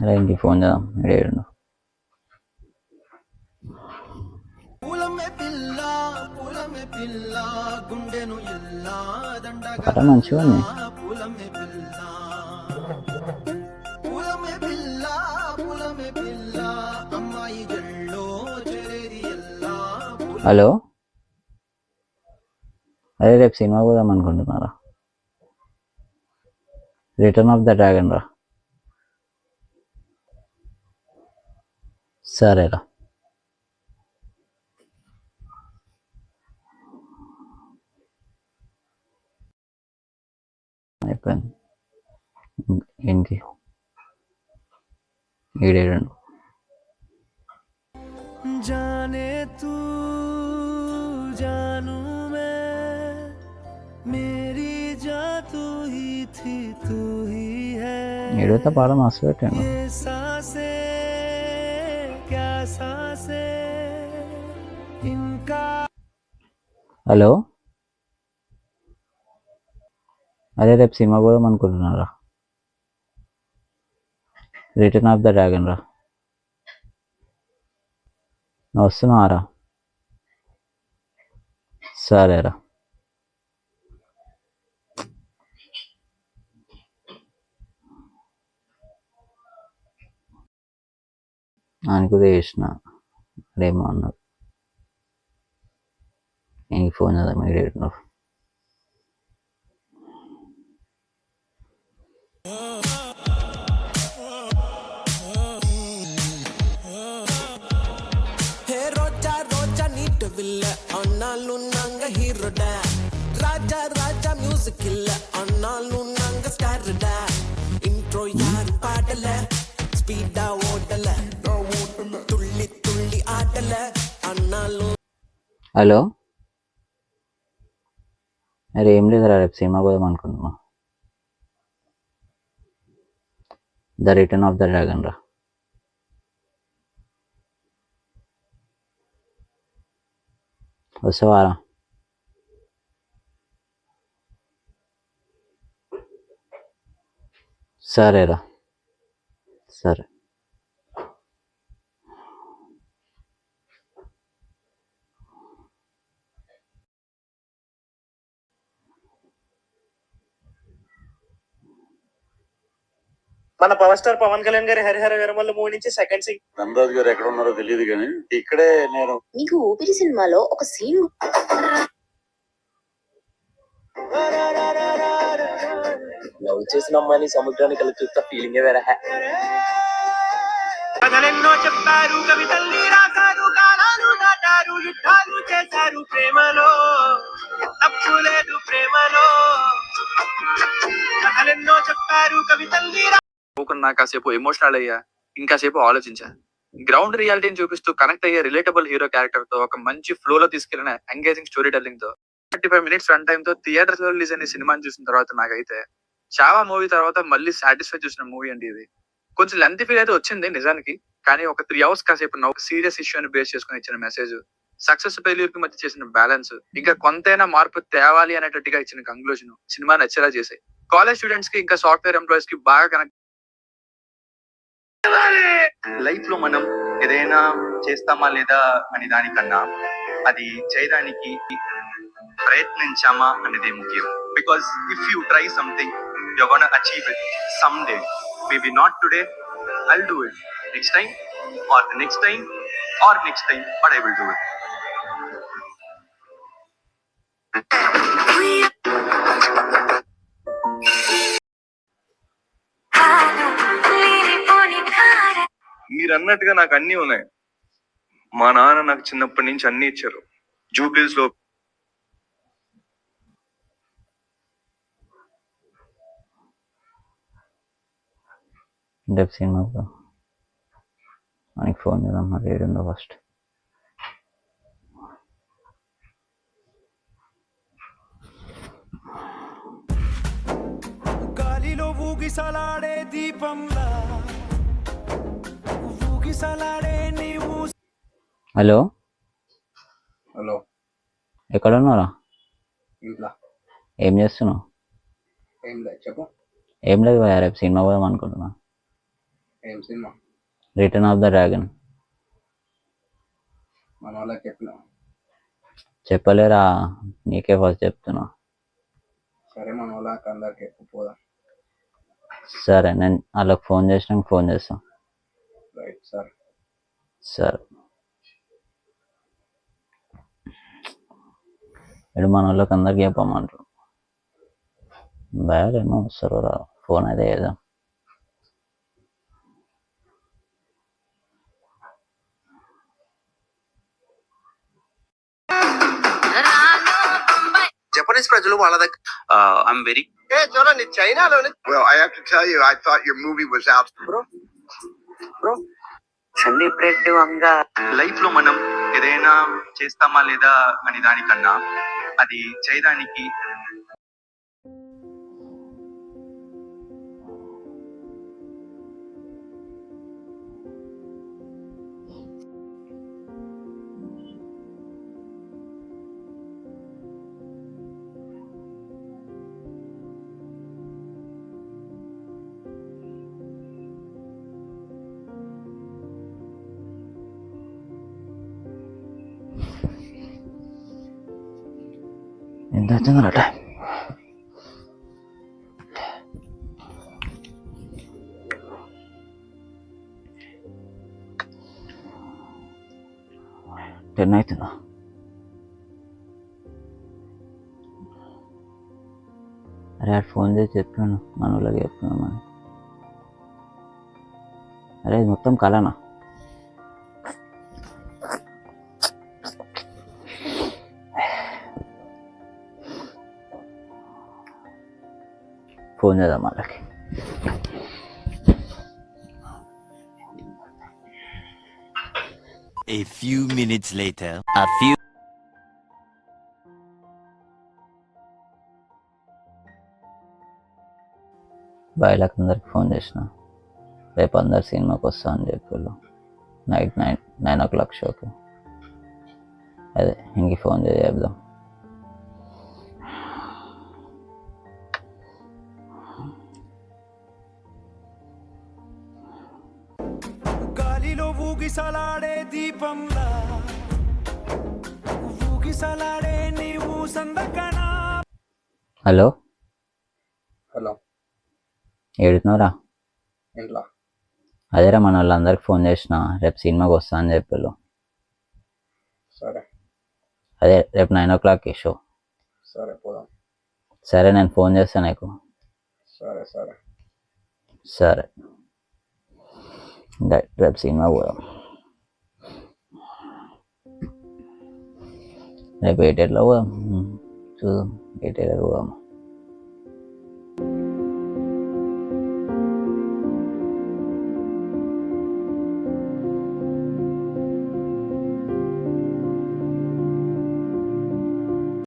అరే ఇంటికి ఫోన్ చేద్దాం ఏడు పాట మంచిగా ఉంది. హలో, అదే రేపు సినిమా పోదాం అనుకుంటున్నారా? రిటర్న్ ఆఫ్ ద డ్రాగన్ రా. సరేరా. అయిపోయింది. ఏంటి ఏడేడు जाने तू जानू मैं मेरी जा तू ही थी तू ही है ఏడైతే పాట మస్తు పెట్టాను. ये सांसे क्या सांसे इनका. హలో, అదే రేపు సినిమా పోదాం అనుకుంటున్నారా? రిటర్న్ ఆఫ్ ద డ్రాగన్ రా. నువ్వు వస్తున్నావారా? సరేరా. ఆయనకు చేసిన రేమో అన్నారు. నేను ఫోన్ చేద్దాం ఇమీడియట్. అన్నాళ్ళు నంగ హీరోడా రాజా రాజా మ్యూజిక్ ఇల్ల అన్నాళ్ళు నంగ స్టార్ డా ఇంట్రో యారు పాటల స్పీడా ఓటల తుళ్ళి తుళ్ళి ఆటల అన్నాళ్ళు. హలో, అరే ఏం లేదురా, రేపు సినిమా పోదాం అనుకుంటున్నా. The return of the dragon రా. వస్తావారా? సరేరా. సరే. మన పవర్ స్టార్ పవన్ కళ్యాణ్ గారి హరిహర వీరమల్లు మూవీ నుంచి సెకండ్ సింగ్. ధనరాజు గారు ఎక్కడ ఉన్నారో తెలియదు కానీ ఇక్కడే నేను మీకు ఊపిరి సినిమాలో ఒక సీన్ లవ్ చేసిన అమ్మాయిని సముద్రానికి కలిసి చూస్తా ఫీలింగ్ వేరే. కథలెన్నో చెప్పారు, కవితల్ని రాశారు, కాలాలు దాటారు, యుద్ధాలు చేశారు, ప్రేమలో తప్పు లేదు ప్రేమలో. కథలెన్నో చెప్పారు, కవితల్ని నాకు కాసేపు ఎమోషనల్ అయ్యా, ఇంకాసేపు ఆలోచించా. గ్రౌండ్ రియాలిటీని చూపిస్తూ కనెక్ట్ అయ్యే రిలేటబుల్ హీరో క్యారెక్టర్ తో ఒక మంచి ఫ్లో లో తీసుకెళ్లిన ఎంగేజింగ్ స్టోరీ టెల్లింగ్ తో 35 minutes రన్ టైమ్ తో థియేటర్స్ లో రిలీజ్ అయిన సినిమాని చూసిన తర్వాత నాకైతే చావా మూవీ తర్వాత మళ్ళీ సాటిస్ఫై చూసిన మూవీ అండి ఇది. కొంచెం లెంత్ ఫీల్ అయితే వచ్చింది నిజానికి, కానీ ఒక 3 hours కాసేపు ఒక సీరియస్ ఇష్యూని బేస్ చేసుకుని ఇచ్చిన మెసేజ్, సక్సెస్ ఫెయిల్యూర్ కి మధ్య చేసిన బ్యాలెన్స్, ఇంకా కొంతైనా మార్పు తేవాలి అనేటట్టుగా ఇచ్చిన కంక్లూజన్ సినిమా నచ్చేలా చేశాయి. కాలేజ్ స్టూడెంట్స్ కి ఇంకా సాఫ్ట్వేర్ ఎంప్లాయీస్ కి బాగా కనెక్ట్. లైఫ్ లో మనం ఏదైనా చేస్తామా లేదా అని దానికన్నా అది చేయడానికి ప్రయత్నించామా అనేది ముఖ్యం. Because if you try something you are gonna achieve it some day. Maybe not today, I'll do it next time or next time or next time, but I will do it. మీరు అన్నట్టుగా నాకు అన్ని ఉన్నాయి. మా నాన్న నాకు చిన్నప్పటి నుంచి అన్ని ఇచ్చారు. జూబ్లీస్ లో రేపు సినిమా మనకి ఫోన్ చేద్దాం. మరి ఏడుందో ఫస్ట్. గాలిలో ఊగిసలాడే దీపంలా ఊగిసలాడే నీవు. హలో, హలో, ఎక్కడ ఉన్నారా? ఇంట్లో ఏం చేస్తున్నావు? ఏం లేదు, చెప్పు. ఏం లేదు భయ్యా, రేపు సినిమా పోదాం అనుకుంటున్నా. ఏం cinema? Return of the dragon. మన వాళ్ళకి చెప్పిన. చెప్పలేరా, నీకే ఫస్ట్ చెప్తున్నా. సరే మన వాళ్ళకి అందరికి ఎక్కువ పోదాం. సరే, నేను వాళ్ళకి ఫోన్ చేసినాక ఫోన్ చేస్తా. రైట్ సరే. సరే, ఇప్పుడు మన వాళ్ళకి అందరికి చెప్పమంటారు. భయాలేమో వస్తారు రా, ఫోన్ అయితే చేద్దాం. జపనీస్ ప్రజలు వాళ్ళ దగ్గర ఐఎమ్ వెరీ చూడండి చైనాలోని Well, I have to tell you, I thought your movie was out. Sandeep Reddy Vanga life లో మనం ఏదైనా చేస్తామా లేదా అని దానికన్నా అది చేయడానికి ఎంత వచ్చిందట టైం? టెన్ అవుతుందా? అరే అటు ఫోన్ చేసి చెప్పాను, మన వాళ్ళకి చెప్తున్నామని. అరే ఇది మొత్తం కలనా? ఫోన్ చేద్దాం వాళ్ళకి. A few minutes later. A few. బాయ్లకు అందరికి ఫోన్ చేసిన, రేపు అందరు సినిమాకి వస్తా అని చెప్పారు. నైట్ 9 o'clock షోకి. అదే ఇంక ఫోన్ చేసి చెప్దాం. గాలిలో ఊగిసలాడే దీపంలా ఊగిసలాడే నీవు సందకనా. Hello, hello, ఏడుతున్నావురా? ఇంట్లో. అదేరా, మన వాళ్ళందరికి ఫోన్ చేసిన, రేపు సినిమాకి వస్తా అని చెప్పారు. సరే అదే రేపు 9 o'clockకి షో. సరే పోదాం. సరే, నేను ఫోన్ చేస్తాను నీకు. సరే సరే సరే, రేపు సినిమా పోదాం. రేపు 8 పోదాం. చూద్దాం 8 పోదాం.